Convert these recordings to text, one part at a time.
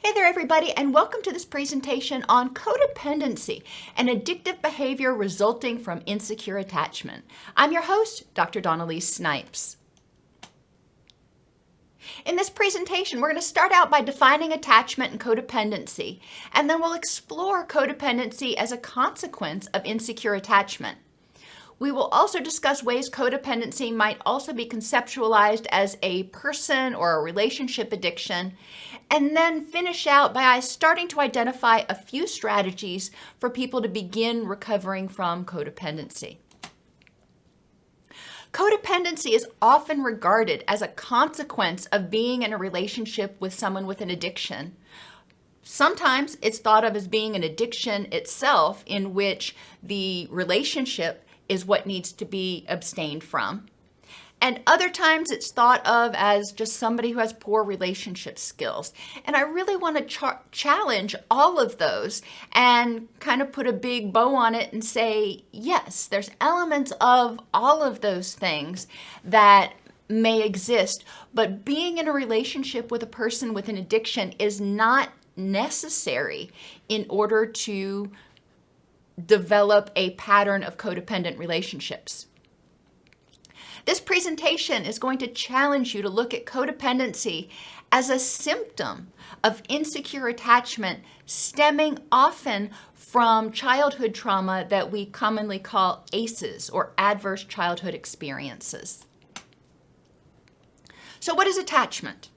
Hey there everybody, and welcome to this presentation on codependency, an addictive behavior resulting from insecure attachment. I'm your host, Dr. Dawn-Elise Snipes. In this presentation, we're going to start out by defining attachment and codependency, and then we'll explore codependency as a consequence of insecure attachment. We will also discuss ways codependency might also be conceptualized as a person or a relationship addiction, and then finish out by starting to identify a few strategies for people to begin recovering from codependency. Codependency is often regarded as a consequence of being in a relationship with someone with an addiction. Sometimes it's thought of as being an addiction itself, in which the relationship is what needs to be abstained from. And other times it's thought of as just somebody who has poor relationship skills. And I really want to challenge all of those and kind of put a big bow on it and say, yes, there's elements of all of those things that may exist, but being in a relationship with a person with an addiction is not necessary in order to develop a pattern of codependent relationships. This presentation is going to challenge you to look at codependency as a symptom of insecure attachment stemming often from childhood trauma that we commonly call ACEs, or adverse childhood experiences. So what is attachment?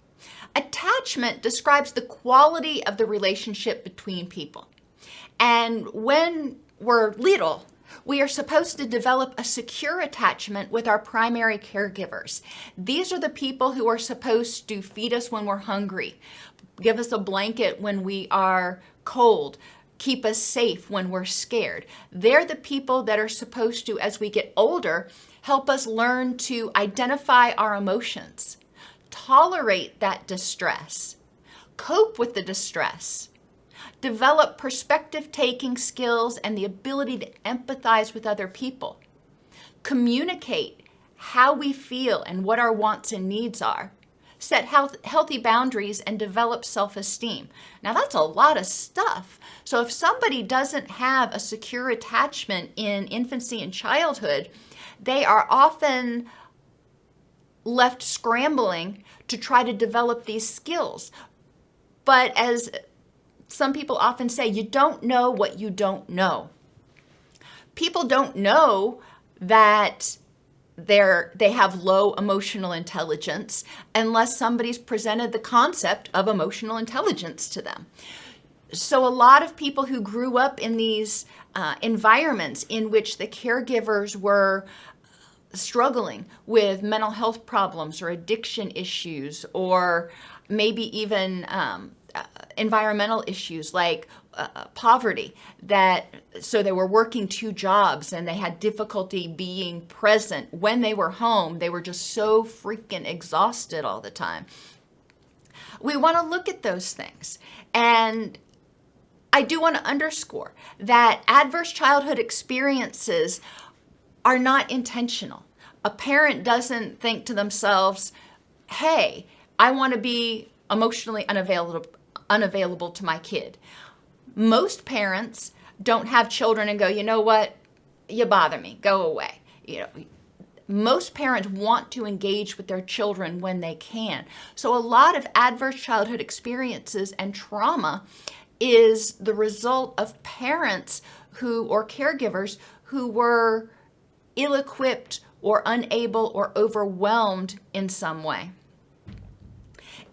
Attachment describes the quality of the relationship between people. And when we're little, we are supposed to develop a secure attachment with our primary caregivers. These are the people who are supposed to feed us when we're hungry, give us a blanket when we are cold, keep us safe when we're scared. They're the people that are supposed to, as we get older, help us learn to identify our emotions, tolerate that distress, cope with the distress, develop perspective-taking skills and the ability to empathize with other people, communicate how we feel and what our wants and needs are, set healthy boundaries, and develop self-esteem. Now that's a lot of stuff. So if somebody doesn't have a secure attachment in infancy and childhood, they are often left scrambling to try to develop these skills. But as some people often say, you don't know what you don't know. People don't know that they have low emotional intelligence unless somebody's presented the concept of emotional intelligence to them. So a lot of people who grew up in these environments in which the caregivers were struggling with mental health problems or addiction issues, or maybe even environmental issues like poverty, so they were working two jobs and they had difficulty being present when they were home. They were just so freaking exhausted all the time. We want to look at those things. And I do want to underscore that adverse childhood experiences are not intentional. A parent doesn't think to themselves, hey, I want to be emotionally unavailable to my kid. Most parents don't have children and go, you know what, you bother me, go away. Most parents want to engage with their children when they can. So a lot of adverse childhood experiences and trauma is the result of parents or caregivers who were ill-equipped or unable or overwhelmed in some way.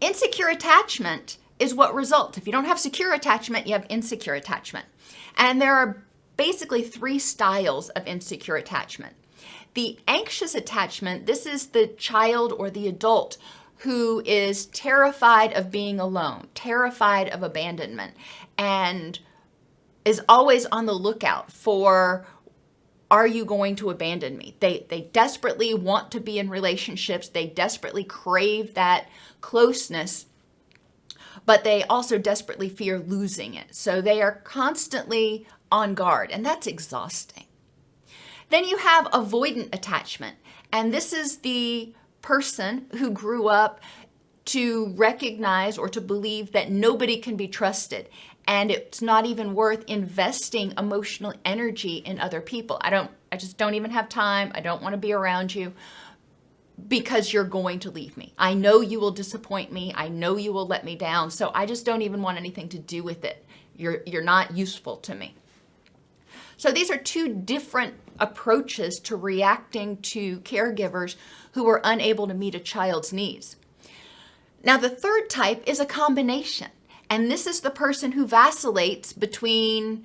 Insecure attachment is what results. If you don't have secure attachment, you have insecure attachment. And there are basically three styles of insecure attachment. The anxious attachment, this is the child or the adult who is terrified of being alone, terrified of abandonment, and is always on the lookout for, are you going to abandon me? They desperately want to be in relationships. They desperately crave that closeness, but they also desperately fear losing it. So they are constantly on guard, and that's exhausting. Then you have avoidant attachment, and this is the person who grew up to recognize or to believe that nobody can be trusted, and it's not even worth investing emotional energy in other people. I just don't even have time. I don't want to be around you because you're going to leave me. I know you will disappoint me. I know you will let me down. So I just don't even want anything to do with it. You're not useful to me. So these are two different approaches to reacting to caregivers who are unable to meet a child's needs. Now, the third type is a combination. And this is the person who vacillates between,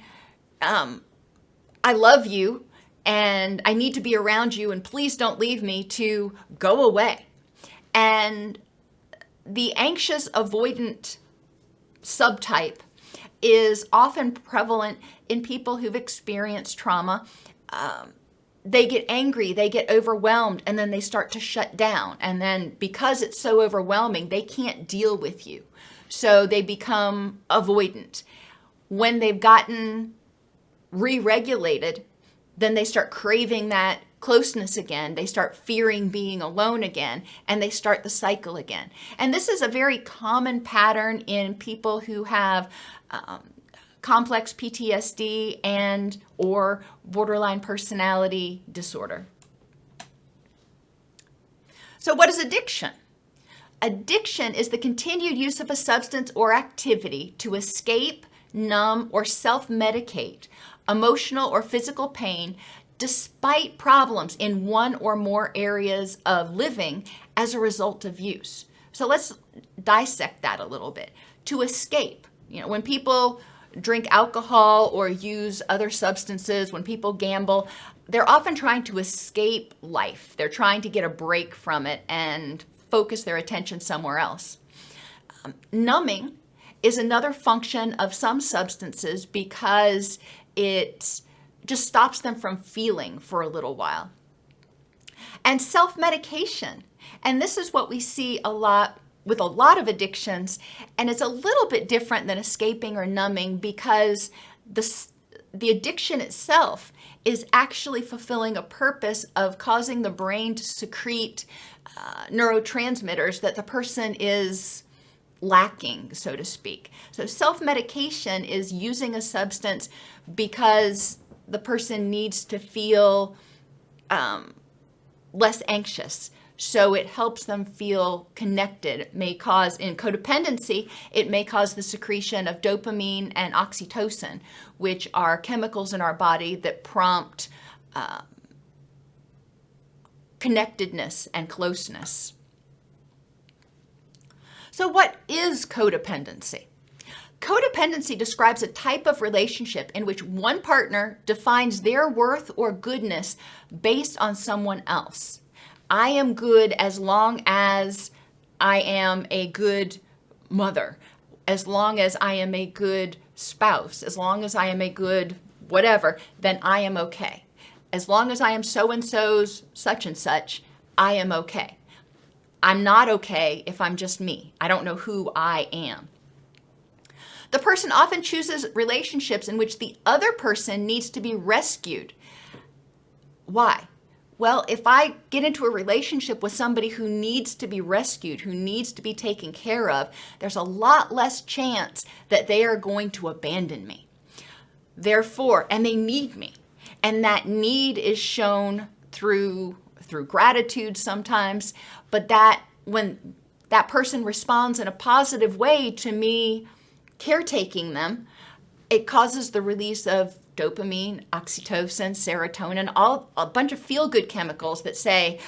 I love you and I need to be around you and please don't leave me, to go away. And the anxious avoidant subtype is often prevalent in people who've experienced trauma. They get angry, they get overwhelmed, and then they start to shut down. And then because it's so overwhelming, they can't deal with you. So they become avoidant. When they've gotten re-regulated, then they start craving that closeness again. They start fearing being alone again, and they start the cycle again. And this is a very common pattern in people who have complex PTSD and or borderline personality disorder. So what is addiction? Addiction is the continued use of a substance or activity to escape, numb, or self-medicate emotional or physical pain despite problems in one or more areas of living as a result of use. So let's dissect that a little bit. To escape, when people drink alcohol or use other substances, when people gamble, they're often trying to escape life. They're trying to get a break from it and focus their attention somewhere else. Numbing is another function of some substances because it just stops them from feeling for a little while. And self-medication, and this is what we see a lot with a lot of addictions, and it's a little bit different than escaping or numbing because the addiction itself is actually fulfilling a purpose of causing the brain to secrete neurotransmitters that the person is lacking, so to speak. So self-medication is using a substance because the person needs to feel less anxious. So it helps them feel connected. It may cause, in codependency, it may cause the secretion of dopamine and oxytocin, which are chemicals in our body that prompt connectedness and closeness. So what is codependency? Codependency describes a type of relationship in which one partner defines their worth or goodness based on someone else. I am good as long as I am a good mother, as long as I am a good spouse, as long as I am a good whatever, then I am okay. As long as I am so-and-so's such and such, I am okay. I'm not okay if I'm just me. I don't know who I am. The person often chooses relationships in which the other person needs to be rescued. Why? Well, if I get into a relationship with somebody who needs to be rescued, who needs to be taken care of, there's a lot less chance that they are going to abandon me. Therefore, and they need me. And that need is shown through gratitude sometimes, but that when that person responds in a positive way to me caretaking them, it causes the release of dopamine, oxytocin, serotonin, a bunch of feel-good chemicals that say,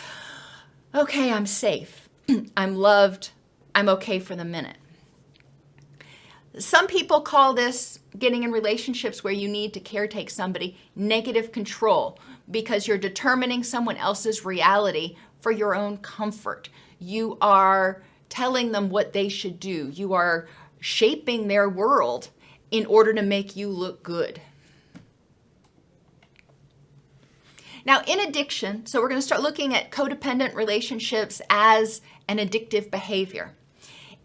okay, I'm safe, I'm loved, I'm okay for the minute. Some people call this, getting in relationships where you need to caretake somebody, negative control, because you're determining someone else's reality for your own comfort. You are telling them what they should do. You are shaping their world in order to make you look good. Now, in addiction, so we're going to start looking at codependent relationships as an addictive behavior.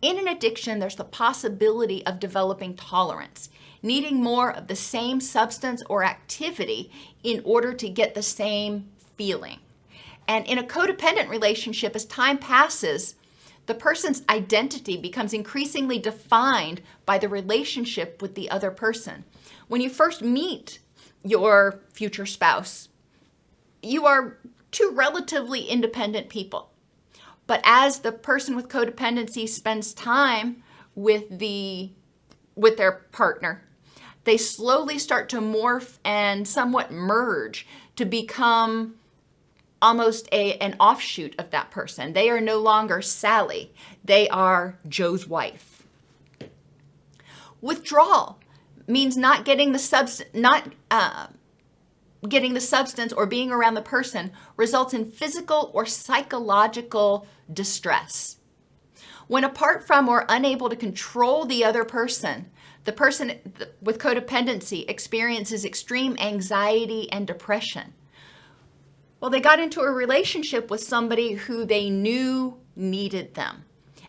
In an addiction, there's the possibility of developing tolerance, needing more of the same substance or activity in order to get the same feeling. And in a codependent relationship, as time passes, the person's identity becomes increasingly defined by the relationship with the other person. When you first meet your future spouse, you are two relatively independent people. But as the person with codependency spends time with their partner, they slowly start to morph and somewhat merge to become almost an offshoot of that person. They are no longer Sally. They are Joe's wife. Withdrawal means not getting the substance or being around the person results in physical or psychological distress. When apart from or unable to control the other person, the person with codependency experiences extreme anxiety and depression. Well, they got into a relationship with somebody who they knew needed them.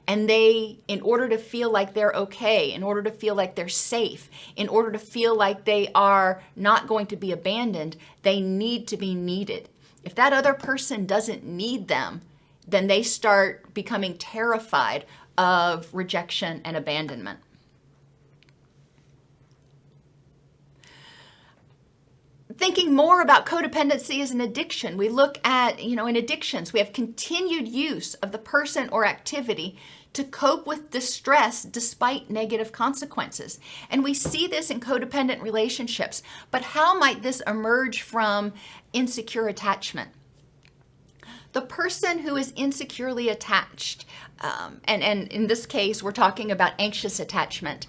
And they, in order to feel like they're okay, in order to feel like they're safe, in order to feel like they are not going to be abandoned, they need to be needed. If that other person doesn't need them, then they start becoming terrified of rejection and abandonment. Thinking more about codependency as an addiction, we look at, in addictions, we have continued use of the person or activity to cope with distress despite negative consequences. And we see this in codependent relationships. But how might this emerge from insecure attachment? The person who is insecurely attached, and in this case, we're talking about anxious attachment,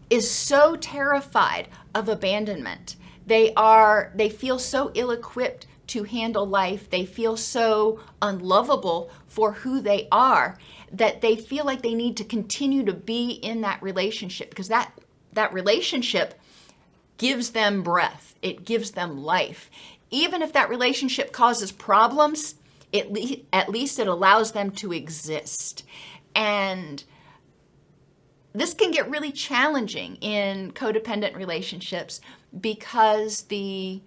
is so terrified of abandonment. They feel so ill-equipped to handle life. They feel so unlovable for who they are that they feel like they need to continue to be in that relationship because that relationship gives them breath. It gives them life. Even if that relationship causes problems, at least it allows them to exist. And this can get really challenging in codependent relationships because the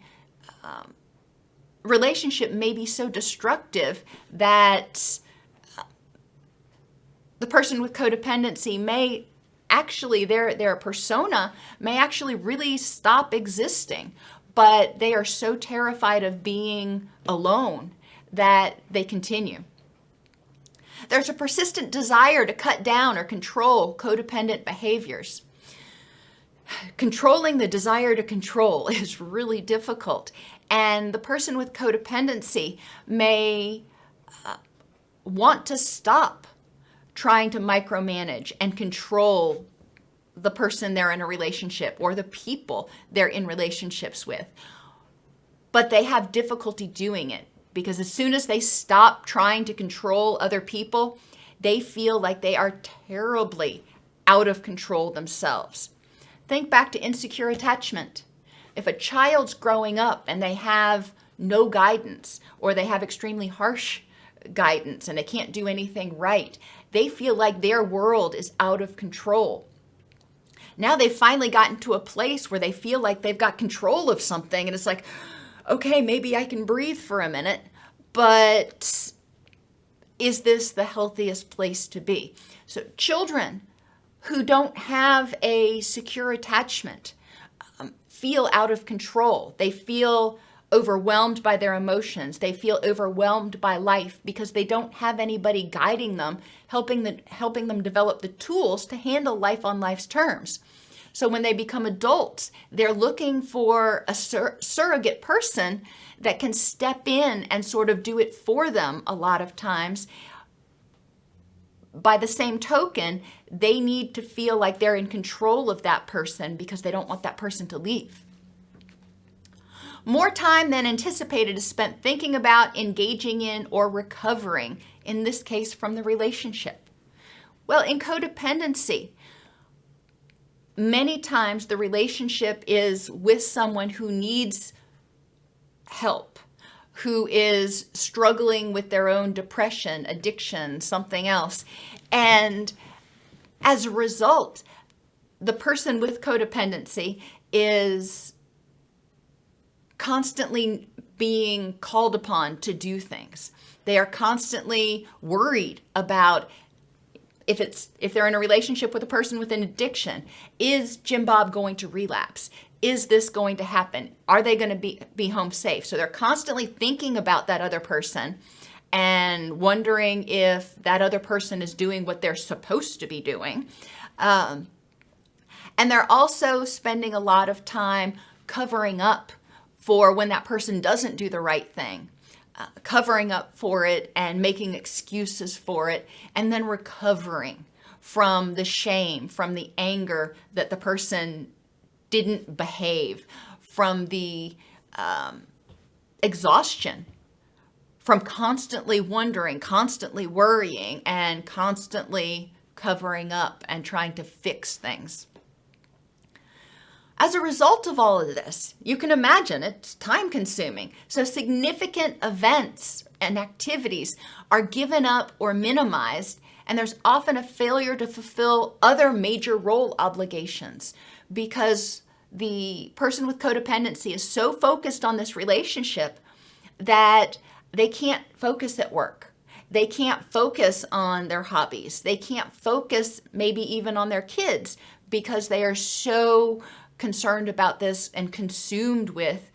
relationship may be so destructive that the person with codependency may actually, their persona may actually really stop existing, but they are so terrified of being alone that they continue. There's a persistent desire to cut down or control codependent behaviors. Controlling the desire to control is really difficult, and the person with codependency may want to stop trying to micromanage and control the person they're in a relationship or the people they're in relationships with. But they have difficulty doing it because as soon as they stop trying to control other people, they feel like they are terribly out of control themselves. Think back to insecure attachment. If a child's growing up and they have no guidance or they have extremely harsh guidance and they can't do anything right, they feel like their world is out of control. Now they've finally gotten to a place where they feel like they've got control of something and it's like, okay, maybe I can breathe for a minute, but is this the healthiest place to be? So children who don't have a secure attachment feel out of control. They feel overwhelmed by their emotions. They feel overwhelmed by life because they don't have anybody guiding them, helping them develop the tools to handle life on life's terms. So when they become adults, they're looking for a surrogate person that can step in and sort of do it for them a lot of times. By the same token, they need to feel like they're in control of that person because they don't want that person to leave. More time than anticipated is spent thinking about, engaging in, or recovering, in this case from the relationship. Well, in codependency, many times the relationship is with someone who needs help, who is struggling with their own depression, addiction, something else. And as a result, the person with codependency is constantly being called upon to do things. They are constantly worried about if they're in a relationship with a person with an addiction, is Jim Bob going to relapse? Is this going to happen? Are they going to be home safe? So they're constantly thinking about that other person and wondering if that other person is doing what they're supposed to be doing. And they're also spending a lot of time covering up for when that person doesn't do the right thing, covering up for it and making excuses for it, and then recovering from the shame, from the anger that the person didn't behave, from the exhaustion, from constantly wondering, constantly worrying, and constantly covering up and trying to fix things. As a result of all of this, you can imagine it's time consuming. So significant events and activities are given up or minimized, and there's often a failure to fulfill other major role obligations because the person with codependency is so focused on this relationship that they can't focus at work. They can't focus on their hobbies. They can't focus maybe even on their kids because they are so concerned about this and consumed with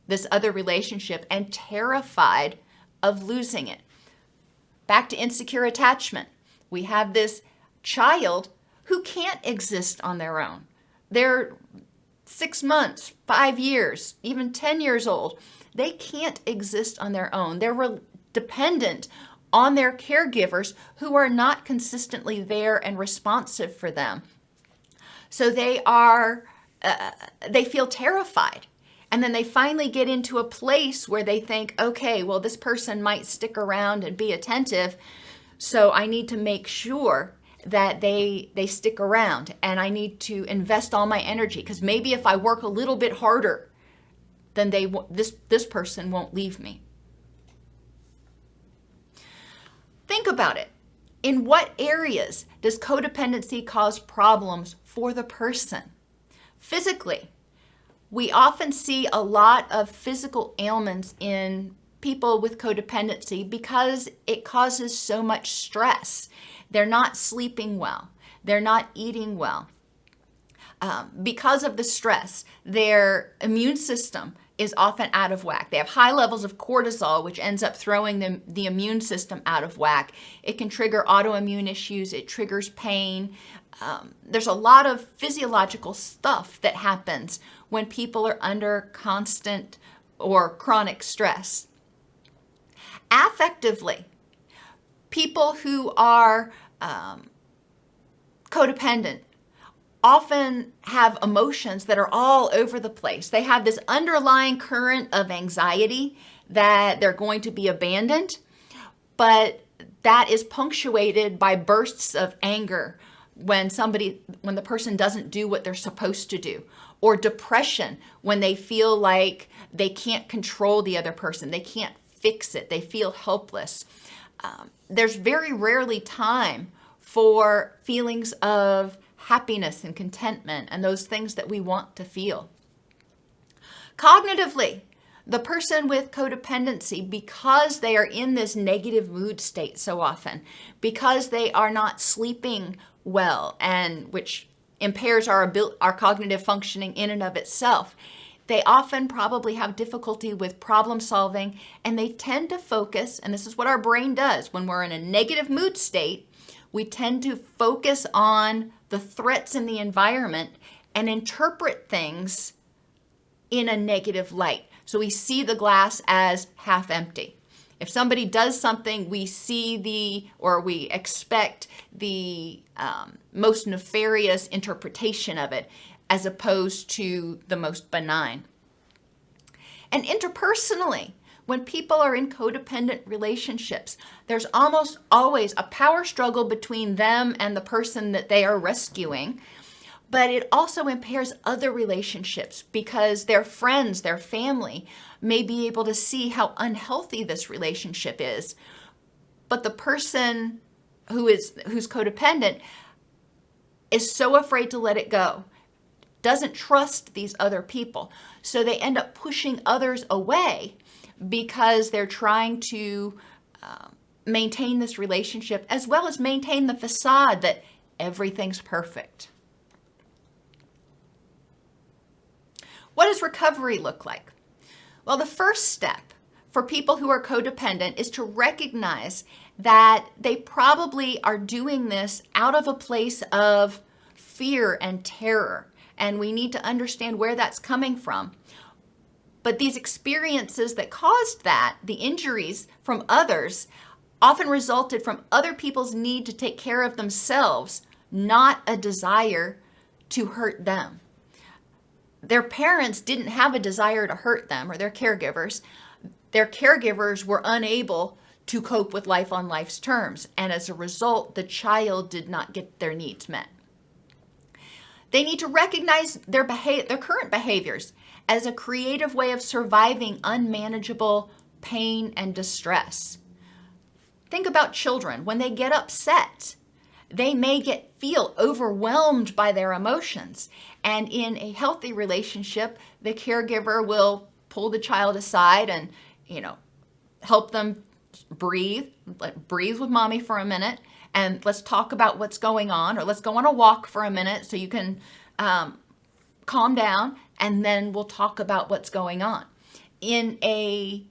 this other relationship and terrified of losing it. Back to insecure attachment. We have this child who can't exist on their own. They're 6 months, 5 years, even 10 years old. They can't exist on their own. They're dependent on their caregivers who are not consistently there and responsive for them. So they feel terrified. And then they finally get into a place where they think, okay, well, this person might stick around and be attentive, so I need to make sure that they stick around, and I need to invest all my energy, because maybe if I work a little bit harder, then this person won't leave me. Think about it. In what areas does codependency cause problems for the person? Physically, we often see a lot of physical ailments in people with codependency because it causes so much stress. They're not sleeping well. They're not eating well. Because of the stress, their immune system is often out of whack. They have high levels of cortisol, which ends up throwing the immune system out of whack. It can trigger autoimmune issues. It triggers pain. There's a lot of physiological stuff that happens when people are under constant or chronic stress. Affectively, people who are codependent often have emotions that are all over the place. They have this underlying current of anxiety that they're going to be abandoned, but that is punctuated by bursts of anger when the person doesn't do what they're supposed to do, or depression when they feel like they can't control the other person, they can't fix it, they feel helpless. There's very rarely time for feelings of happiness and contentment and those things that we want to feel. Cognitively, the person with codependency, because they are in this negative mood state so often, because they are not sleeping well, and which impairs our cognitive functioning in and of itself, they often probably have difficulty with problem solving, and they tend to focus, and this is what our brain does when we're in a negative mood state, we tend to focus on the threats in the environment and interpret things in a negative light. So we see the glass as half empty. If somebody does something, we we expect the most nefarious interpretation of it, as opposed to the most benign. And interpersonally, when people are in codependent relationships, there's almost always a power struggle between them and the person that they are rescuing. But it also impairs other relationships because their friends, their family may be able to see how unhealthy this relationship is. But the person who's codependent is so afraid to let it go, doesn't trust these other people. So they end up pushing others away because they're trying to maintain this relationship as well as maintain the facade that everything's perfect. What does recovery look like? Well, the first step for people who are codependent is to recognize that they probably are doing this out of a place of fear and terror, and we need to understand where that's coming from. But these experiences that caused that, the injuries from others, often resulted from other people's need to take care of themselves, not a desire to hurt them. Their parents didn't have a desire to hurt them, or their caregivers. Their caregivers were unable to cope with life on life's terms, and as a result, the child did not get their needs met. They need to recognize their current behaviors as a creative way of surviving unmanageable pain and distress. Think about children. When they get upset, they may feel overwhelmed by their emotions. And in a healthy relationship, the caregiver will pull the child aside and, help them breathe with mommy for a minute, and let's talk about what's going on, or let's go on a walk for a minute so you can calm down, and then we'll talk about what's going on. In a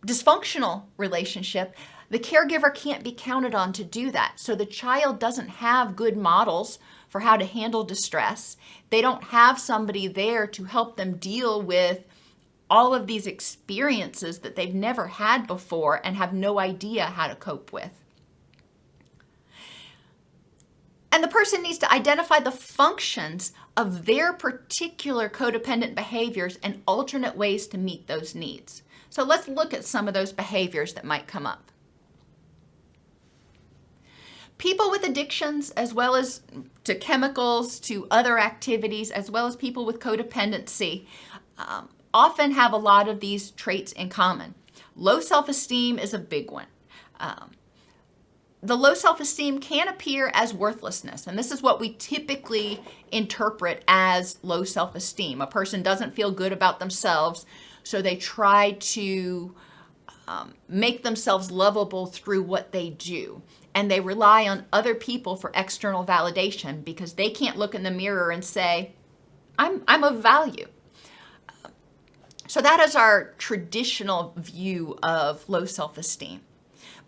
dysfunctional relationship, the caregiver can't be counted on to do that. So the child doesn't have good models for how to handle distress. They don't have somebody there to help them deal with all of these experiences that they've never had before and have no idea how to cope with. And the person needs to identify the functions of their particular codependent behaviors and alternate ways to meet those needs. So let's look at some of those behaviors that might come up. People with addictions, as well as to chemicals, to other activities, as well as people with codependency, often have a lot of these traits in common. Low self-esteem is a big one. The low self-esteem can appear as worthlessness, and this is what we typically interpret as low self-esteem. A person doesn't feel good about themselves, so they try to make themselves lovable through what they do. And they rely on other people for external validation because they can't look in the mirror and say, I'm of value. So that is our traditional view of low self-esteem.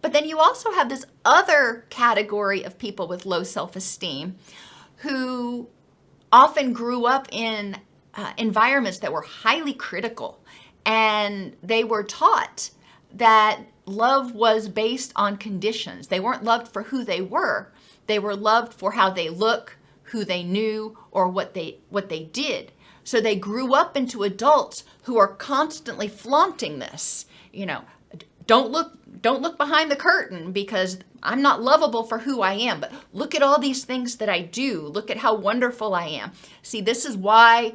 But then you also have this other category of people with low self-esteem who often grew up in environments that were highly critical, and they were taught that love was based on conditions. They weren't loved for who they were. They were loved for how they look, who they knew, or what they did. So they grew up into adults who are constantly flaunting this. Don't look behind the curtain because I'm not lovable for who I am, but look at all these things that I do. Look at how wonderful I am. See, this is why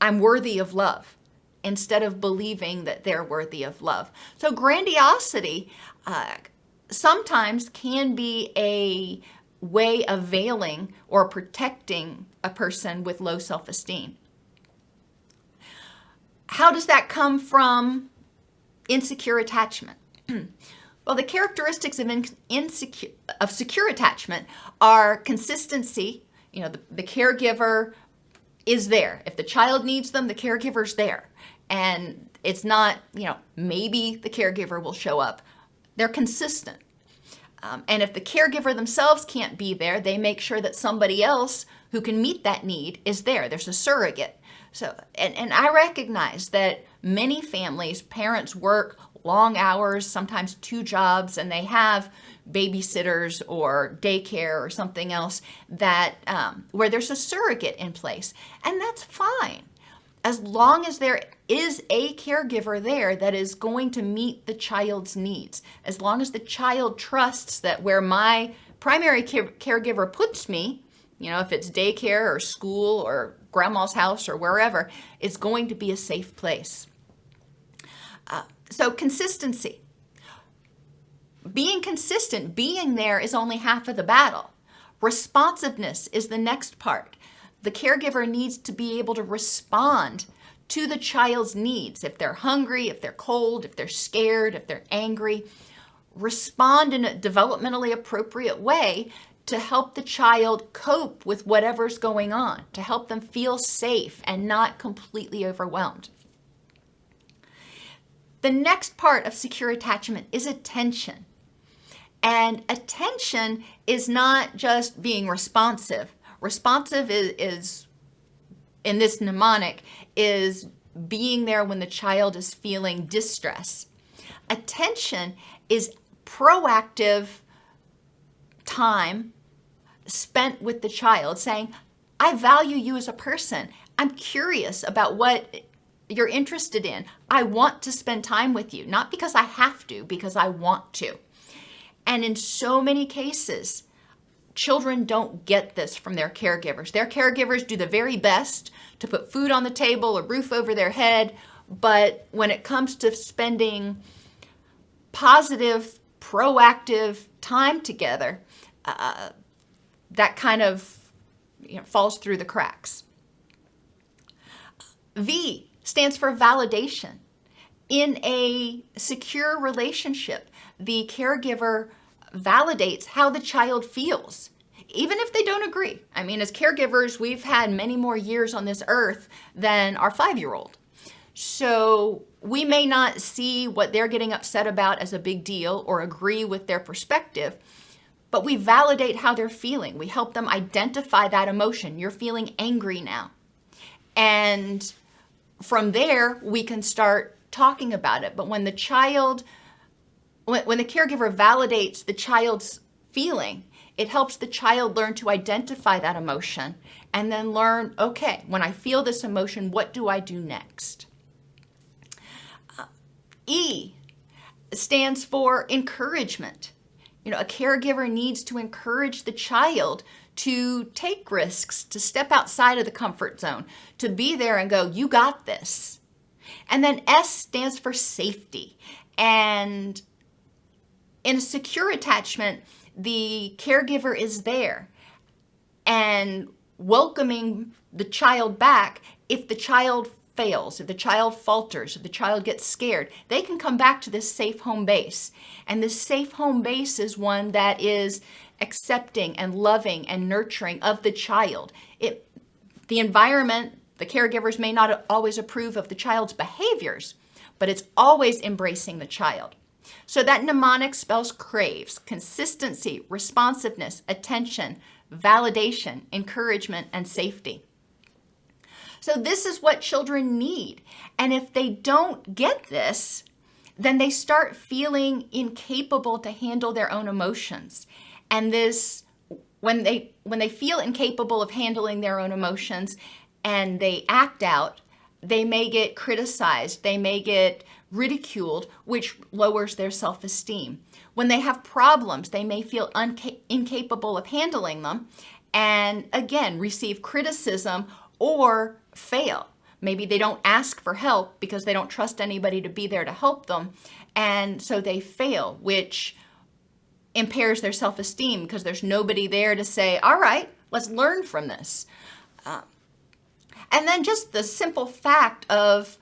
I'm worthy of love, instead of believing that they're worthy of love. So grandiosity sometimes can be a way of veiling or protecting a person with low self-esteem. How does that come from insecure attachment? Well, the characteristics of secure attachment are consistency. The caregiver is there. If the child needs them, the caregiver's there. And it's not, maybe the caregiver will show up. They're consistent. And if the caregiver themselves can't be there, they make sure that somebody else who can meet that need is there. There's a surrogate. So, and I recognize that many families, parents work long hours, sometimes 2 jobs, and they have babysitters or daycare or something else that where there's a surrogate in place. And that's fine, as long as there is a caregiver there that is going to meet the child's needs. As long as the child trusts that where my primary caregiver puts me, if it's daycare or school or grandma's house or wherever, it's going to be a safe place. So consistency. Being consistent, being there is only half of the battle. Responsiveness is the next part. The caregiver needs to be able to respond to the child's needs. If they're hungry, if they're cold, if they're scared, if they're angry, respond in a developmentally appropriate way to help the child cope with whatever's going on, to help them feel safe and not completely overwhelmed. The next part of secure attachment is attention. And attention is not just being responsive. Responsive is in this mnemonic, is being there when the child is feeling distress. Attention is proactive time spent with the child, saying, I value you as a person. I'm curious about what you're interested in. I want to spend time with you, not because I have to, because I want to. And in so many cases, children don't get this from their caregivers. Their caregivers do the very best to put food on the table, a roof over their head, but when it comes to spending positive, proactive time together, that kind of falls through the cracks. V stands for validation. In a secure relationship, the caregiver validates how the child feels, even if they don't agree. I mean, as caregivers, we've had many more years on this earth than our 5-year-old. So we may not see what they're getting upset about as a big deal or agree with their perspective, but we validate how they're feeling. We help them identify that emotion. You're feeling angry now. And from there, we can start talking about it. But when the caregiver validates the child's feeling, it helps the child learn to identify that emotion and then learn, okay, when I feel this emotion, what do I do next? E stands for encouragement. A caregiver needs to encourage the child to take risks, to step outside of the comfort zone, to be there and go, you got this. And then S stands for safety. And in a secure attachment, the caregiver is there and welcoming the child back. If the child fails, if the child falters, if the child gets scared, they can come back to this safe home base. And this safe home base is one that is accepting and loving and nurturing of the child. The environment, the caregivers may not always approve of the child's behaviors, but it's always embracing the child. So that mnemonic spells craves: consistency, responsiveness, attention, validation, encouragement, and safety. So this is what children need. And if they don't get this, then they start feeling incapable to handle their own emotions. And this, when they feel incapable of handling their own emotions and they act out, they may get criticized, they may get ridiculed, which lowers their self-esteem. When they have problems, they may feel incapable of handling them and again receive criticism or fail. Maybe they don't ask for help because they don't trust anybody to be there to help them, and so they fail, which impairs their self-esteem because there's nobody there to say, all right, let's learn from this. And then just the simple fact of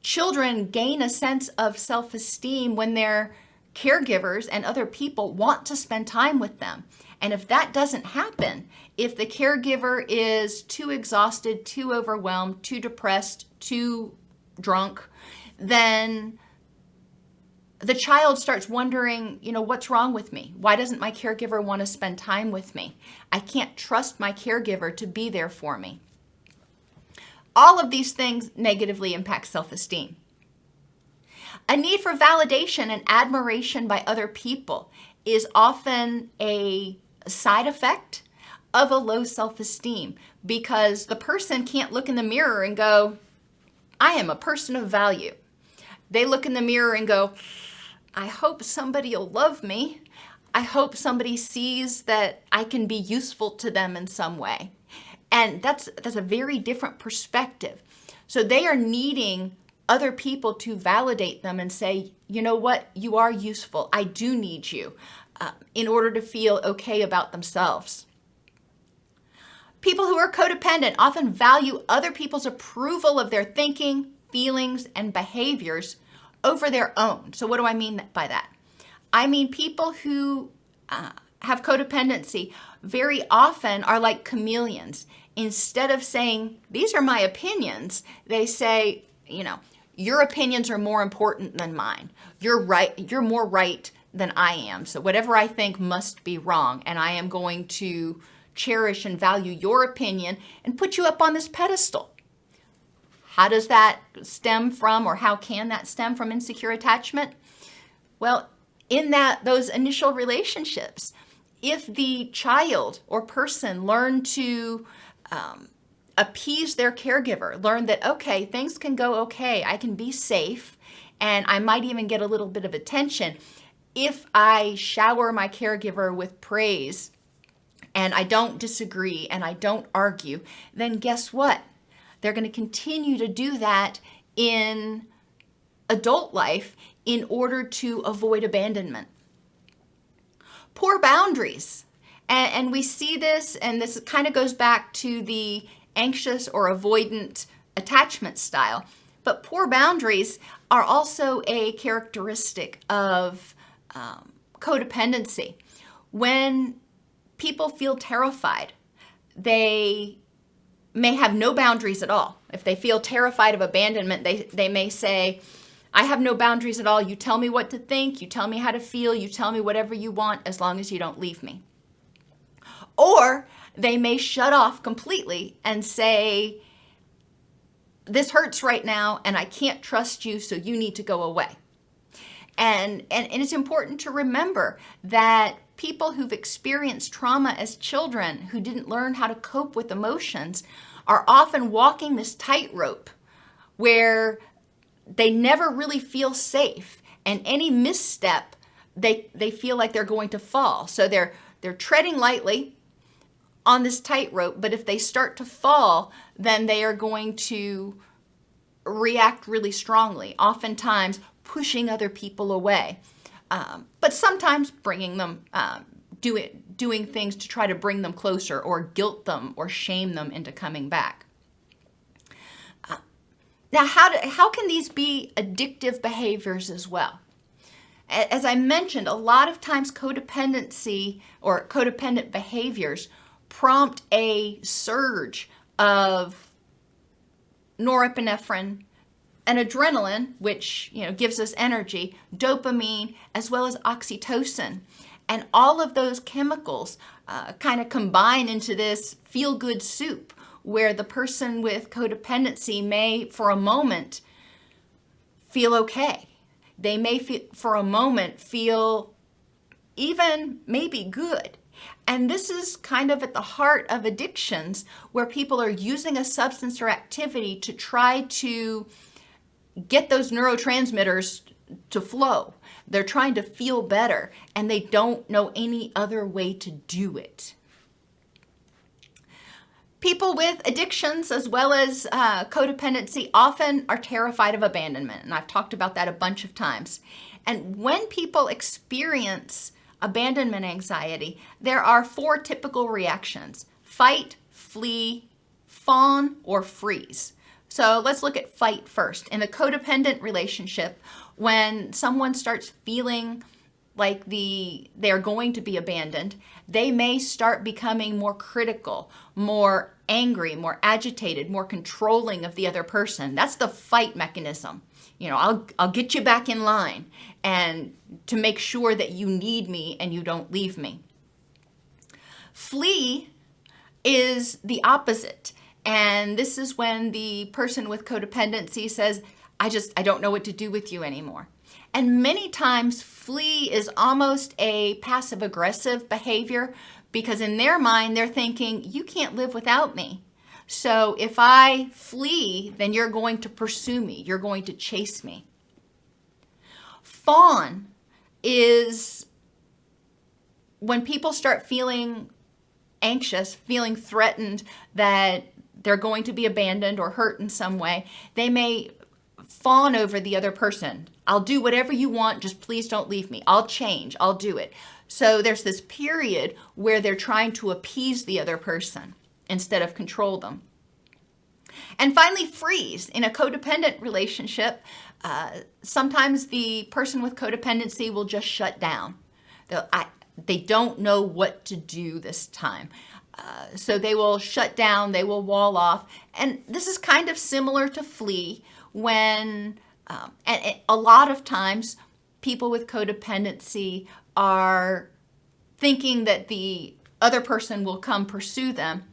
children gain a sense of self-esteem when their caregivers and other people want to spend time with them. And if that doesn't happen, if the caregiver is too exhausted, too overwhelmed, too depressed, too drunk, then the child starts wondering, what's wrong with me? Why doesn't my caregiver want to spend time with me? I can't trust my caregiver to be there for me. All of these things negatively impact self-esteem. A need for validation and admiration by other people is often a side effect of a low self-esteem because the person can't look in the mirror and go, I am a person of value. They look in the mirror and go, I hope somebody will love me. I hope somebody sees that I can be useful to them in some way. And that's a very different perspective. So they are needing other people to validate them and say, you know what, you are useful. I do need you in order to feel okay about themselves. People who are codependent often value other people's approval of their thinking, feelings, and behaviors over their own. So what do I mean by that? I mean people who have codependency very often are like chameleons. Instead of saying, these are my opinions, they say, your opinions are more important than mine. You're right. You're more right than I am. So whatever I think must be wrong. And I am going to cherish and value your opinion and put you up on this pedestal. How does that stem from, or how can that stem from insecure attachment? Well, in those initial relationships, if the child or person learn to appease their caregiver, learn that, okay, things can go okay, I can be safe, and I might even get a little bit of attention if I shower my caregiver with praise and I don't disagree and I don't argue, then guess what? They're going to continue to do that in adult life in order to avoid abandonment. Poor boundaries. And we see this, and this kind of goes back to the anxious or avoidant attachment style. But poor boundaries are also a characteristic of codependency. When people feel terrified, they may have no boundaries at all. If they feel terrified of abandonment, they may say, I have no boundaries at all. You tell me what to think. You tell me how to feel. You tell me whatever you want as long as you don't leave me. Or they may shut off completely and say, this hurts right now and I can't trust you, so you need to go away. And it's important to remember that people who've experienced trauma as children who didn't learn how to cope with emotions are often walking this tightrope where they never really feel safe, and any misstep, they feel like they're going to fall. So they're treading lightly on this tightrope, but if they start to fall, then they are going to react really strongly, oftentimes pushing other people away, but sometimes bringing them, doing things to try to bring them closer or guilt them or shame them into coming back. Now, how can these be addictive behaviors as well? As I mentioned, a lot of times codependency or codependent behaviors prompt a surge of norepinephrine and adrenaline, which gives us energy, dopamine, as well as oxytocin. And all of those chemicals kind of combine into this feel-good soup where the person with codependency may, for a moment, feel okay. They may, for a moment, feel even maybe good. And this is kind of at the heart of addictions, where people are using a substance or activity to try to get those neurotransmitters to flow. They're trying to feel better, and they don't know any other way to do it. People with addictions as well as codependency often are terrified of abandonment, and I've talked about that a bunch of times. And when people experience abandonment anxiety, there are 4 typical reactions: fight, flee, fawn, or freeze. So let's look at fight first. In a codependent relationship, when someone starts feeling like they're going to be abandoned, they may start becoming more critical, more angry, more agitated, more controlling of the other person. That's the fight mechanism. I'll get you back in line, and to make sure that you need me and you don't leave me. Flee is the opposite. And this is when the person with codependency says, I don't know what to do with you anymore. And many times flee is almost a passive-aggressive behavior, because in their mind, they're thinking, you can't live without me. So if I flee, then you're going to pursue me. You're going to chase me. Fawn is when people start feeling anxious, feeling threatened that they're going to be abandoned or hurt in some way. They may fawn over the other person. I'll do whatever you want, just please don't leave me. I'll change, I'll do it. So there's this period where they're trying to appease the other person. instead of control them. And finally, freeze. In a codependent relationship, sometimes the person with codependency will just shut down. They don't know what to do this time. So they will shut down, they will wall off. And this is kind of similar to flee when, and a lot of times, people with codependency are thinking that the other person will come pursue them.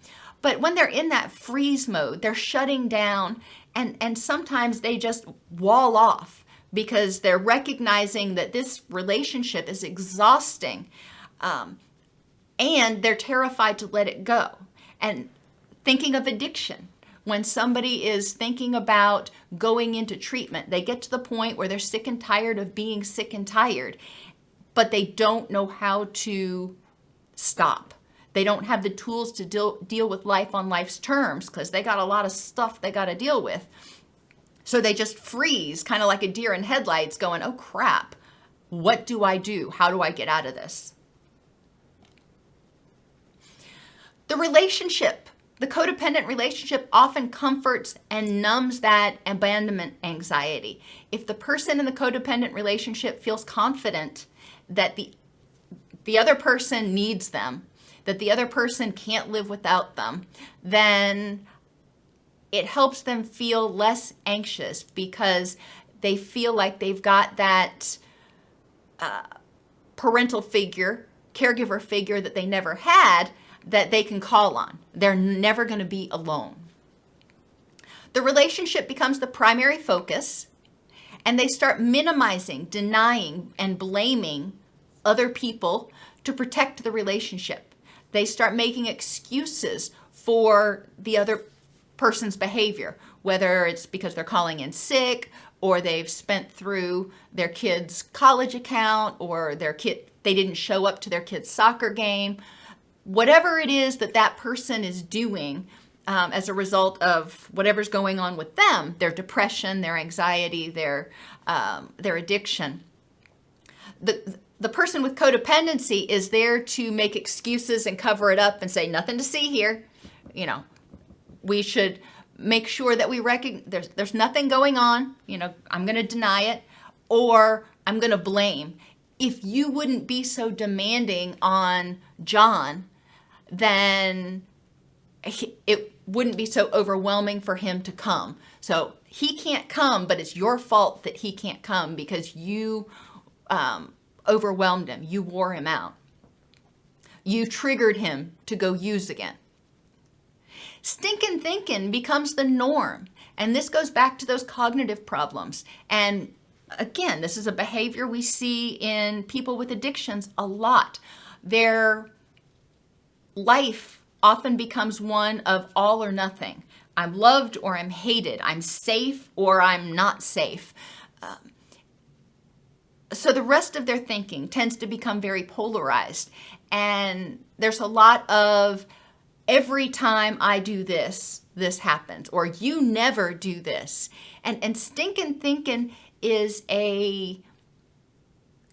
But when they're in that freeze mode, they're shutting down, and sometimes they just wall off because they're recognizing that this relationship is exhausting, and they're terrified to let it go. And thinking of addiction, when somebody is thinking about going into treatment, they get to the point where they're sick and tired of being sick and tired, but they don't know how to stop. They don't have the tools to deal with life on life's terms because they got a lot of stuff they got to deal with. So they just freeze, kind of like a deer in headlights going, oh crap, what do I do? How do I get out of this? The relationship, the codependent relationship often comforts and numbs that abandonment anxiety. If the person in the codependent relationship feels confident that the other person needs them, that the other person can't live without them, then it helps them feel less anxious because they feel like they've got that parental figure, caregiver figure that they never had that they can call on. They're never going to be alone. The relationship becomes the primary focus, and they start minimizing, denying, and blaming other people to protect the relationship. They start making excuses for the other person's behavior, whether it's because they're calling in sick, or they've spent through their kid's college account, or they didn't show up to their kid's soccer game. Whatever it is that person is doing as a result of whatever's going on with them, their depression, their anxiety, their addiction. The person with codependency is there to make excuses and cover it up and say, nothing to see here. You know, we should make sure that we recognize there's nothing going on. You know, I'm going to deny it, or I'm going to blame. If you wouldn't be so demanding on John, then it wouldn't be so overwhelming for him to come. So he can't come, but it's your fault that he can't come because you overwhelmed him. You wore him out. You triggered him to go use again. Stinkin' thinking becomes the norm. And this goes back to those cognitive problems. And again, this is a behavior we see in people with addictions a lot. Their life often becomes one of all or nothing. I'm loved or I'm hated. I'm safe or I'm not safe. So the rest of their thinking tends to become very polarized. And there's a lot of, every time I do this, this happens. Or you never do this. And stinking thinking is a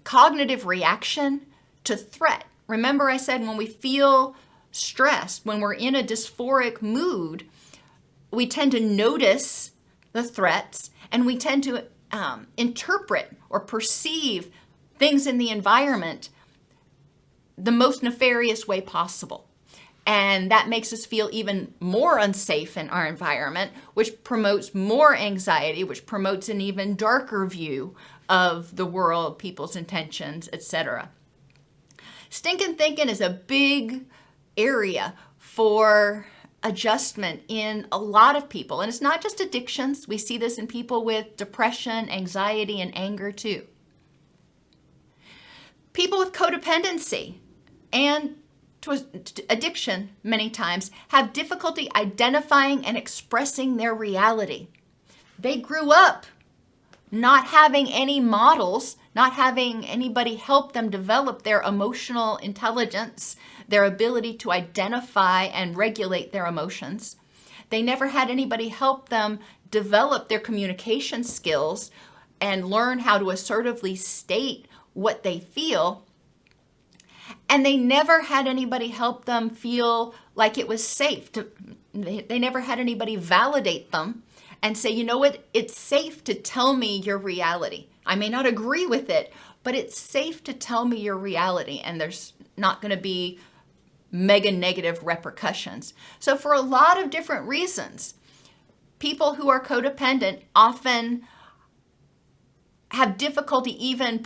cognitive reaction to threat. Remember I said when we feel stressed, when we're in a dysphoric mood, we tend to notice the threats and we tend to interpret or perceive things in the environment the most nefarious way possible. And that makes us feel even more unsafe in our environment, which promotes more anxiety, which promotes an even darker view of the world, people's intentions, etc. Stinking thinking is a big area for adjustment in a lot of people. And it's not just addictions. We see this in people with depression, anxiety, and anger too. People with codependency and addiction many times have difficulty identifying and expressing their reality. They grew up not having any models, not having anybody help them develop their emotional intelligence, their ability to identify and regulate their emotions. They never had anybody help them develop their communication skills and learn how to assertively state what they feel. And they never had anybody help them feel like it was safe. They never had anybody validate them and say, you know what, it's safe to tell me your reality. I may not agree with it, but it's safe to tell me your reality, and there's not going to be mega negative repercussions. So for a lot of different reasons, people who are codependent often have difficulty even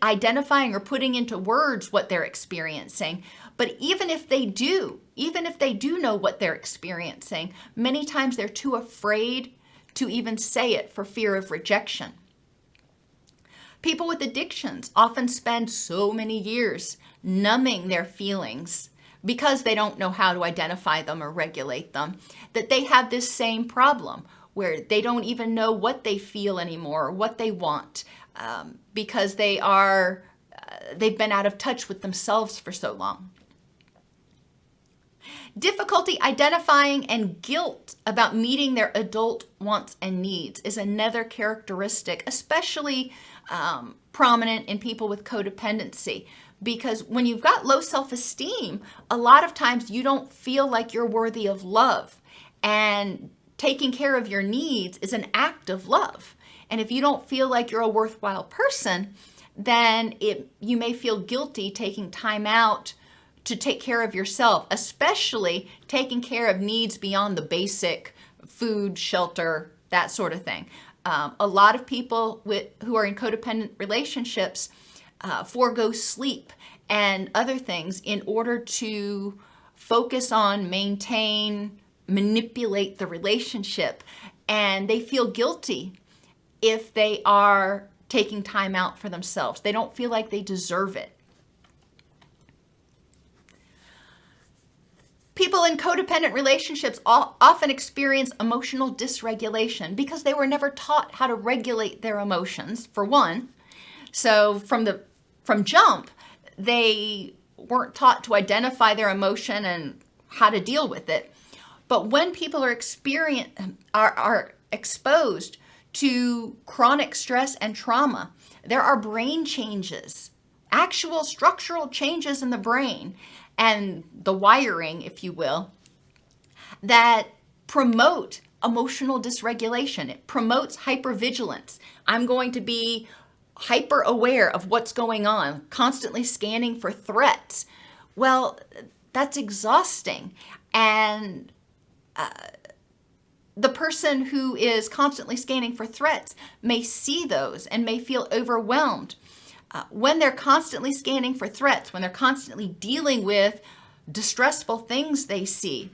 identifying or putting into words what they're experiencing. But even if they do know what they're experiencing, many times they're too afraid to even say it for fear of rejection. People with addictions often spend so many years numbing their feelings because they don't know how to identify them or regulate them, that they have this same problem where they don't even know what they feel anymore or what they want, because they've been out of touch with themselves for so long. Difficulty identifying and guilt about meeting their adult wants and needs is another characteristic, especially prominent in people with codependency. Because when you've got low self-esteem, a lot of times you don't feel like you're worthy of love. And taking care of your needs is an act of love. And if you don't feel like you're a worthwhile person, then you may feel guilty taking time out to take care of yourself, especially taking care of needs beyond the basic food, shelter, that sort of thing. A lot of people who are in codependent relationships forego sleep and other things in order to focus on, manipulate the relationship. And they feel guilty if they are taking time out for themselves. They don't feel like they deserve it. People in codependent relationships often experience emotional dysregulation because they were never taught how to regulate their emotions, for one. So from jump, they weren't taught to identify their emotion and how to deal with it. But when people are exposed to chronic stress and trauma, there are brain changes, actual structural changes in the brain and the wiring, if you will, that promote emotional dysregulation. It promotes hypervigilance. I'm going to be hyper aware of what's going on, constantly scanning for threats. Well, that's exhausting. And the person who is constantly scanning for threats may see those and may feel overwhelmed. When they're constantly scanning for threats, when they're constantly dealing with distressful things they see,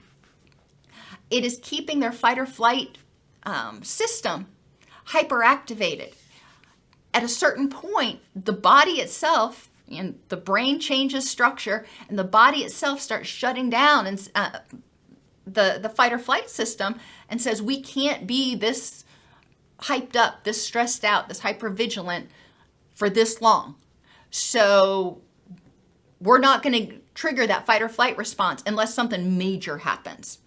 it is keeping their fight or flight system hyperactivated. At a certain point, the body itself, and the brain changes structure, and the body itself starts shutting down, and the fight or flight system, and says, we can't be this hyped up, this stressed out, this hypervigilant for this long. So we're not going to trigger that fight or flight response unless something major happens.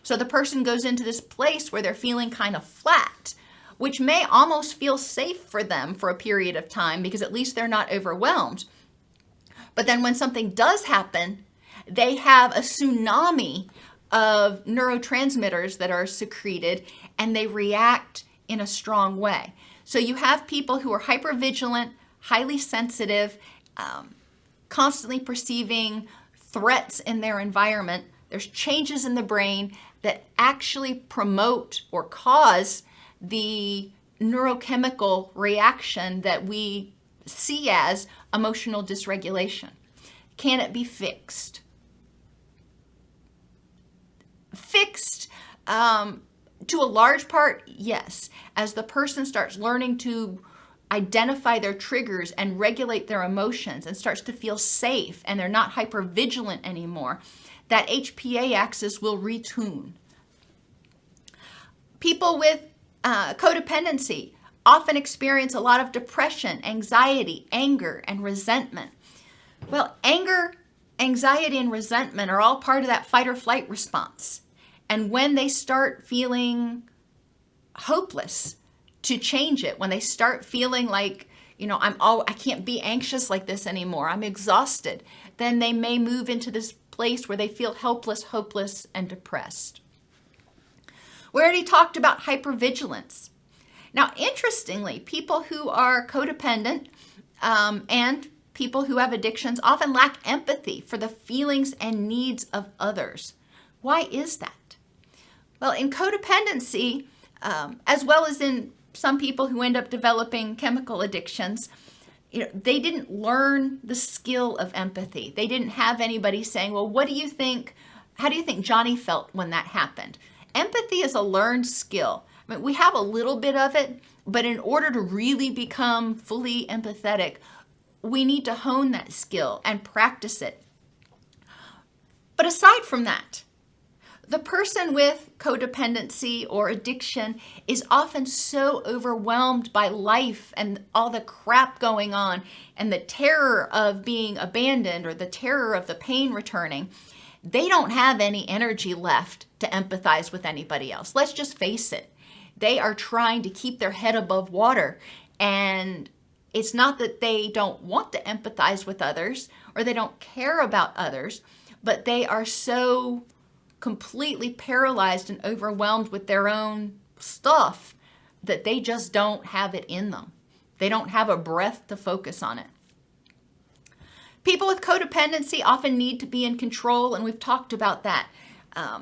So the person goes into this place where they're feeling kind of flat, which may almost feel safe for them for a period of time because at least they're not overwhelmed. But then when something does happen, they have a tsunami of neurotransmitters that are secreted, and they react in a strong way. So you have people who are hypervigilant, highly sensitive, constantly perceiving threats in their environment. There's changes in the brain that actually promote or cause the neurochemical reaction that we see as emotional dysregulation. Can it be fixed? Fixed to a large part, yes. As the person starts learning to identify their triggers and regulate their emotions and starts to feel safe and they're not hypervigilant anymore, that HPA axis will retune. People with codependency often experience a lot of depression, anxiety, anger, and resentment. Well, anger, anxiety, and resentment are all part of that fight or flight response. And when they start feeling hopeless to change it, when they start feeling like, I can't be anxious like this anymore. I'm exhausted. Then they may move into this place where they feel helpless, hopeless, and depressed. We already talked about hypervigilance. Now, interestingly, people who are codependent and people who have addictions often lack empathy for the feelings and needs of others. Why is that? Well, in codependency, as well as in some people who end up developing chemical addictions, they didn't learn the skill of empathy. They didn't have anybody saying, well, how do you think Johnny felt when that happened? Empathy is a learned skill. I mean, we have a little bit of it, but in order to really become fully empathetic, we need to hone that skill and practice it. But aside from that, the person with codependency or addiction is often so overwhelmed by life and all the crap going on and the terror of being abandoned or the terror of the pain returning, they don't have any energy left to empathize with anybody else. Let's just face it. They are trying to keep their head above water, and it's not that they don't want to empathize with others or they don't care about others, but they are so completely paralyzed and overwhelmed with their own stuff that they just don't have it in them. They don't have a breath to focus on it. People with codependency often need to be in control, and we've talked about that.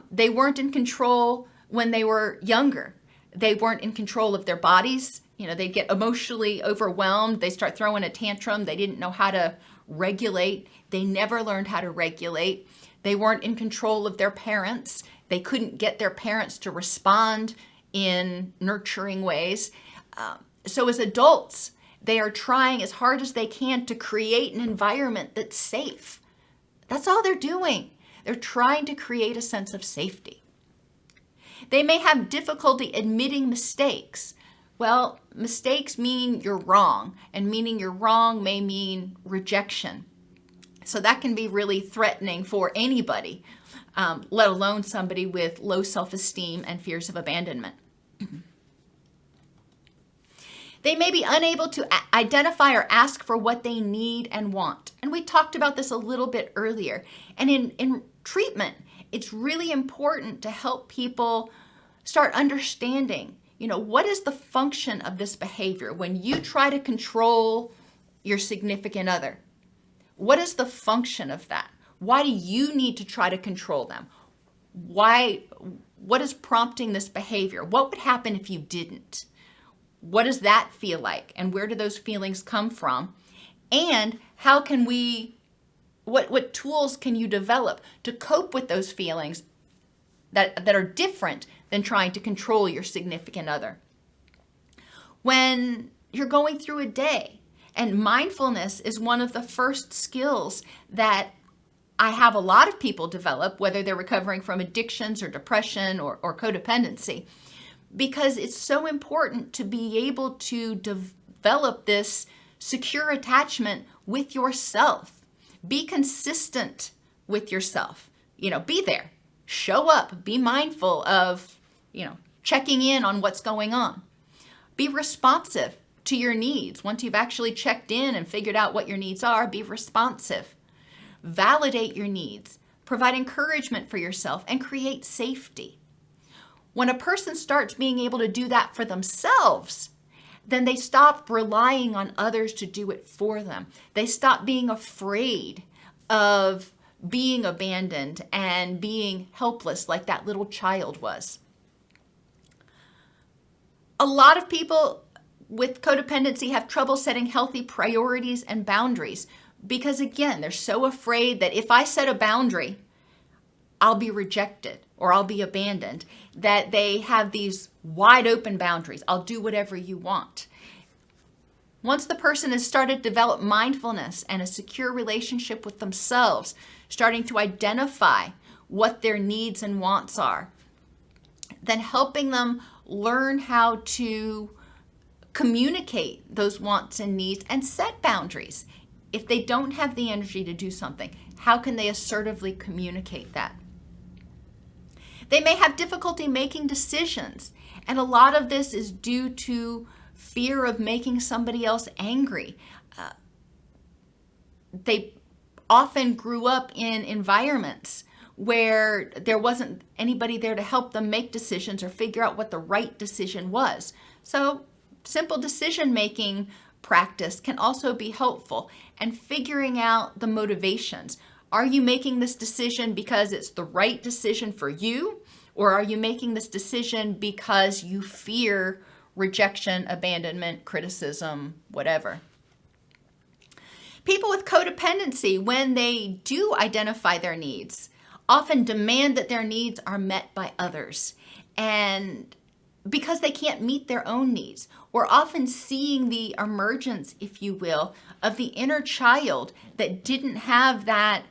They weren't in control when they were younger. They weren't in control of their bodies. They get emotionally overwhelmed. They start throwing a tantrum. They didn't know how to regulate. They never learned how to regulate. They weren't in control of their parents. They couldn't get their parents to respond in nurturing ways. So as adults, they are trying as hard as they can to create an environment that's safe. That's all they're doing. They're trying to create a sense of safety. They may have difficulty admitting mistakes. Well, mistakes mean you're wrong, and meaning you're wrong may mean rejection. So that can be really threatening for anybody, let alone somebody with low self-esteem and fears of abandonment. They may be unable to identify or ask for what they need and want. And we talked about this a little bit earlier. And in treatment, it's really important to help people start understanding, what is the function of this behavior when you try to control your significant other? What is the function of that? Why do you need to try to control them? What is prompting this behavior? What would happen if you didn't? What does that feel like? And where do those feelings come from? And how can what tools can you develop to cope with those feelings that are different than trying to control your significant other? When you're going through a day, and mindfulness is one of the first skills that I have a lot of people develop, whether they're recovering from addictions or depression or codependency, because it's so important to be able to develop this secure attachment with yourself. Be consistent with yourself. Be there. Show up. Be mindful of, checking in on what's going on. Be responsive to your needs. Once you've actually checked in and figured out what your needs are, be responsive. Validate your needs. Provide encouragement for yourself and create safety. When a person starts being able to do that for themselves, then they stop relying on others to do it for them. They stop being afraid of being abandoned and being helpless like that little child was. A lot of people with codependency have trouble setting healthy priorities and boundaries because, again, they're so afraid that if I set a boundary, I'll be rejected or I'll be abandoned, that they have these wide open boundaries. I'll do whatever you want. Once the person has started to develop mindfulness and a secure relationship with themselves, starting to identify what their needs and wants are, then helping them learn how to communicate those wants and needs and set boundaries. If they don't have the energy to do something, how can they assertively communicate that? They may have difficulty making decisions, and a lot of this is due to fear of making somebody else angry. They often grew up in environments where there wasn't anybody there to help them make decisions or figure out what the right decision was. So simple decision-making practice can also be helpful, and figuring out the motivations. Are you making this decision because it's the right decision for you, or are you making this decision because you fear rejection, abandonment, criticism, whatever? People with codependency, when they do identify their needs, often demand that their needs are met by others. And because they can't meet their own needs, we're often seeing the emergence, if you will, of the inner child that didn't have that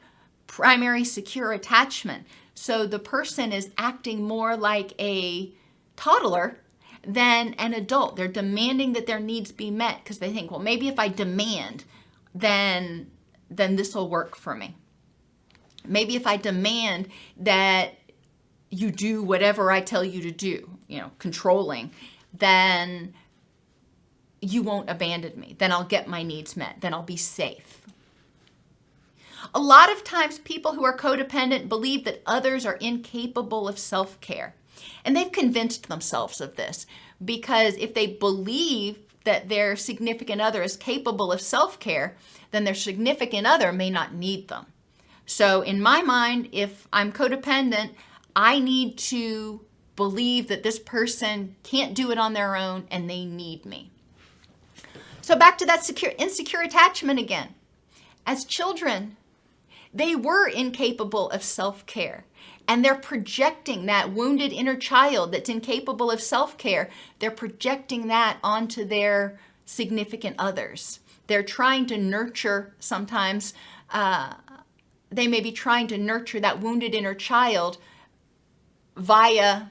primary secure attachment. So the person is acting more like a toddler than an adult. They're demanding that their needs be met because they think, well, maybe if I demand, then this will work for me. Maybe if I demand that you do whatever I tell you to do, controlling, then you won't abandon me. Then I'll get my needs met. Then I'll be safe. A lot of times people who are codependent believe that others are incapable of self-care. And they've convinced themselves of this, because if they believe that their significant other is capable of self-care, then their significant other may not need them. So in my mind, if I'm codependent, I need to believe that this person can't do it on their own and they need me. So back to that insecure attachment again. As children, they were incapable of self-care, and they're projecting that wounded inner child that's incapable of self-care. They're projecting that onto their significant others. They're trying to nurture, sometimes they may be trying to nurture that wounded inner child via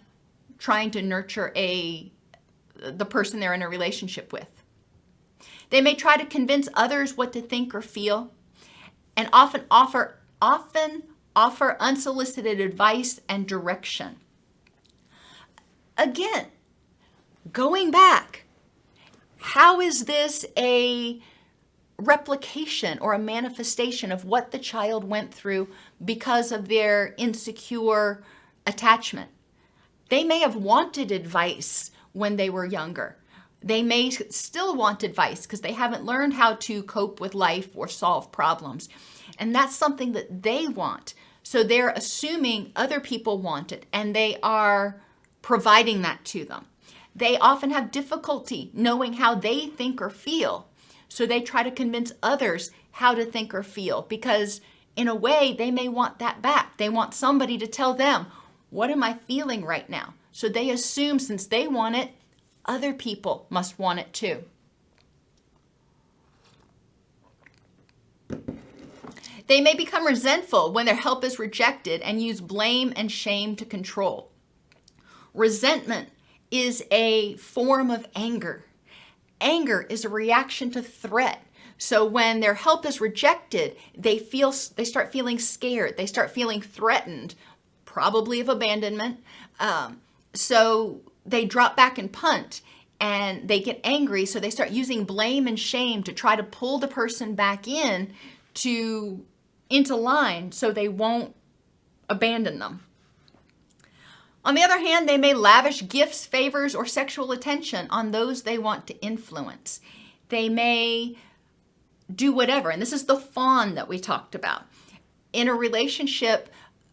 trying to nurture the person they're in a relationship with. They may try to convince others what to think or feel, and often offer unsolicited advice and direction. Again, going back, how is this a replication or a manifestation of what the child went through because of their insecure attachment? They may have wanted advice when they were younger. They may still want advice because they haven't learned how to cope with life or solve problems. And that's something that they want. So they're assuming other people want it, and they are providing that to them. They often have difficulty knowing how they think or feel. So they try to convince others how to think or feel, because in a way they may want that back. They want somebody to tell them, what am I feeling right now? So they assume since they want it, other people must want it too. They may become resentful when their help is rejected and use blame and shame to control. Resentment is a form of anger. Anger is a reaction to threat. So when their help is rejected, they start feeling scared. They start feeling threatened, probably of abandonment. So they drop back and punt, and they get angry. So they start using blame and shame to try to pull the person back into line so they won't abandon them. On the other hand, they may lavish gifts, favors, or sexual attention on those they want to influence. They may do whatever, and this is the fawn that we talked about. In a relationship,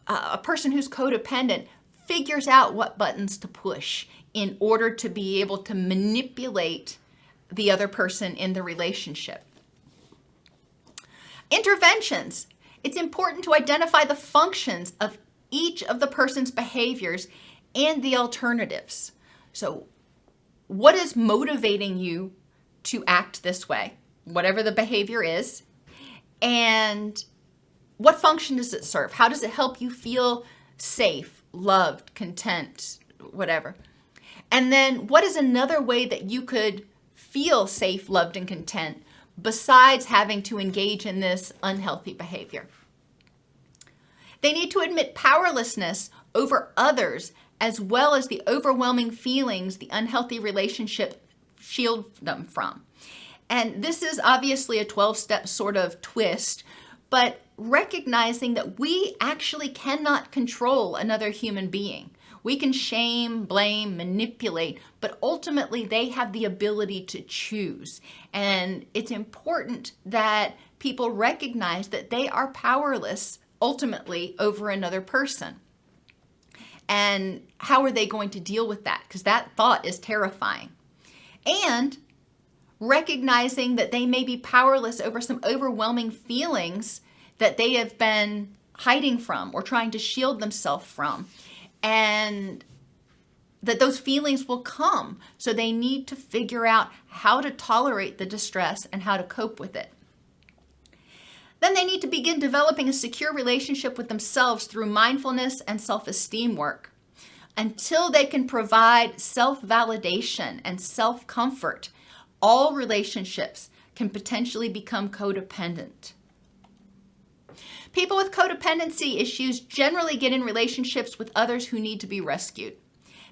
a person who's codependent figures out what buttons to push in order to be able to manipulate the other person in the relationship. Interventions. It's important to identify the functions of each of the person's behaviors and the alternatives. So what is motivating you to act this way, whatever the behavior is, and what function does it serve? How does it help you feel safe, loved, content, whatever? And then what is another way that you could feel safe, loved, and content besides having to engage in this unhealthy behavior? They need to admit powerlessness over others, as well as the overwhelming feelings the unhealthy relationship shield them from. And this is obviously a 12-step sort of twist, but recognizing that we actually cannot control another human being. We can shame, blame, manipulate, but ultimately they have the ability to choose. And it's important that people recognize that they are powerless ultimately over another person. And how are they going to deal with that? Because that thought is terrifying. And recognizing that they may be powerless over some overwhelming feelings that they have been hiding from or trying to shield themselves from. And that those feelings will come. So they need to figure out how to tolerate the distress and how to cope with it. Then they need to begin developing a secure relationship with themselves through mindfulness and self-esteem work. Until they can provide self-validation and self-comfort, all relationships can potentially become codependent. People with codependency issues generally get in relationships with others who need to be rescued.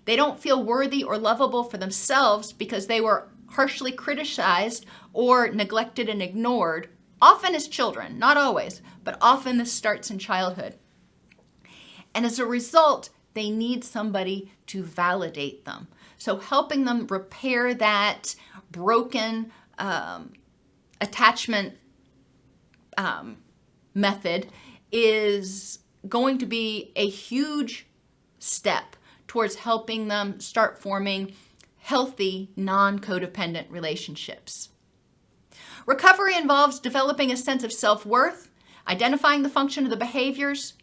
They don't feel worthy or lovable for themselves because they were harshly criticized or neglected and ignored, often as children, not always, but often this starts in childhood. And as a result, they need somebody to validate them. So helping them repair that broken attachment method is going to be a huge step towards helping them start forming healthy, non-codependent relationships. Recovery involves developing a sense of self-worth, identifying the function of the behaviors,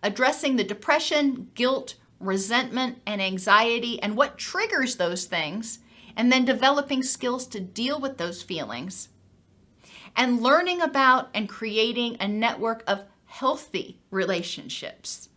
addressing the depression, guilt, resentment, and anxiety, and what triggers those things, and then developing skills to deal with those feelings, and learning about and creating a network of healthy relationships.